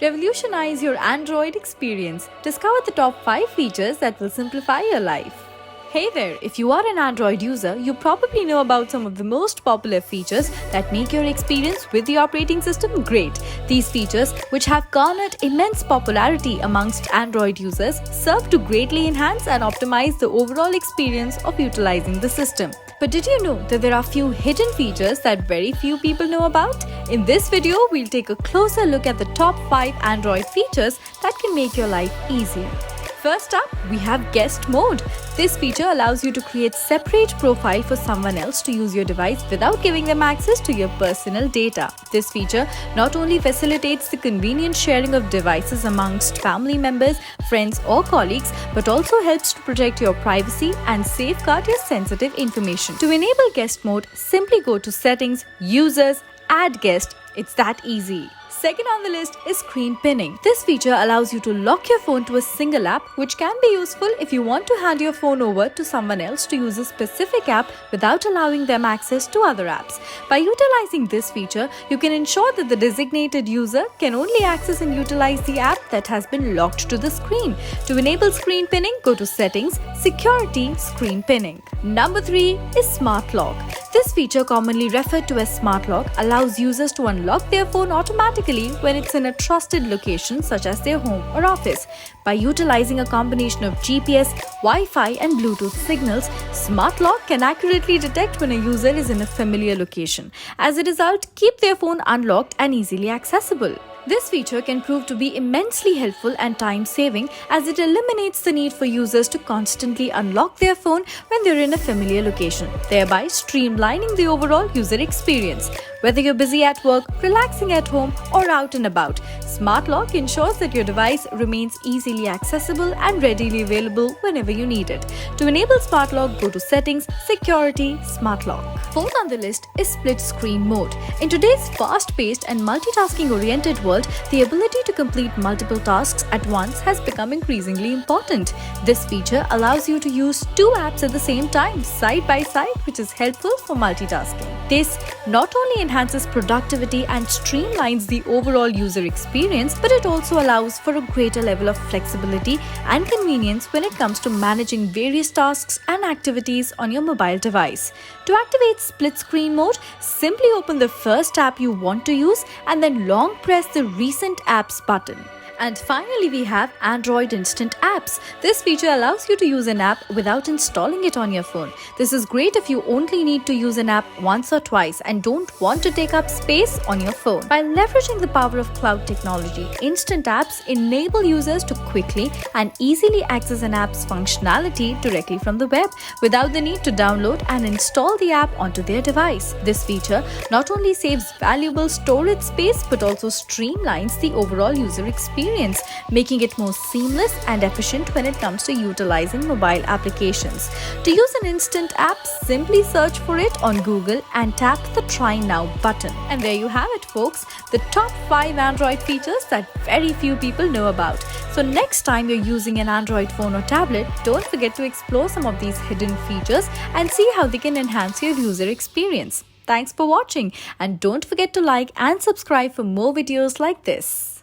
Revolutionize your Android experience. Discover the top 5 features that will simplify your life. Hey there, if you are an Android user, you probably know about some of the most popular features that make your experience with the operating system great. These features, which have garnered immense popularity amongst Android users, serve to greatly enhance and optimize the overall experience of utilizing the system. But did you know that there are few hidden features that very few people know about? In this video, we'll take a closer look at the top 5 Android features that can make your life easier. First up, we have guest mode. This feature allows you to create separate profile for someone else to use your device without giving them access to your personal data. This feature not only facilitates the convenient sharing of devices amongst family members, friends or colleagues, but also helps to protect your privacy and safeguard your sensitive information. To enable guest mode, simply go to Settings, Users, Add Guest. It's that easy. Second on the list is screen pinning. This feature allows you to lock your phone to a single app, which can be useful if you want to hand your phone over to someone else to use a specific app without allowing them access to other apps. By utilizing this feature, you can ensure that the designated user can only access and utilize the app that has been locked to the screen. To enable screen pinning, go to Settings, Security, Screen Pinning. Number 3 is Smart Lock. This feature, commonly referred to as Smart Lock, allows users to unlock their phone automatically when it's in a trusted location such as their home or office. By utilizing a combination of GPS, Wi-Fi and Bluetooth signals, Smart Lock can accurately detect when a user is in a familiar location. As a result, keep their phone unlocked and easily accessible. This feature can prove to be immensely helpful and time-saving as it eliminates the need for users to constantly unlock their phone when they're in a familiar location, thereby streamlining the overall user experience. Whether you're busy at work, relaxing at home, or out and about, Smart Lock ensures that your device remains easily accessible and readily available whenever you need it. To enable Smart Lock, go to Settings, Security, Smart Lock. Fourth on the list is split screen mode. In today's fast-paced and multitasking-oriented world, the ability to complete multiple tasks at once has become increasingly important. This feature allows you to use 2 apps at the same time, side by side, which is helpful for multitasking. This not only enhances productivity and streamlines the overall user experience, but it also allows for a greater level of flexibility and convenience when it comes to managing various tasks and activities on your mobile device. To activate split screen mode, simply open the first app you want to use and then long press the Recent Apps button. And finally, we have Android Instant Apps. This feature allows you to use an app without installing it on your phone. This is great if you only need to use an app once or twice and don't want to take up space on your phone. By leveraging the power of cloud technology, Instant Apps enable users to quickly and easily access an app's functionality directly from the web without the need to download and install the app onto their device. This feature not only saves valuable storage space but also streamlines the overall user experience, making it more seamless and efficient when it comes to utilizing mobile applications. To use an instant app, simply search for it on Google and tap the Try Now button. And there you have it, folks, the top 5 Android features that very few people know about. So next time you're using an Android phone or tablet, don't forget to explore some of these hidden features and see how they can enhance your user experience. Thanks for watching, and don't forget to like and subscribe for more videos like this.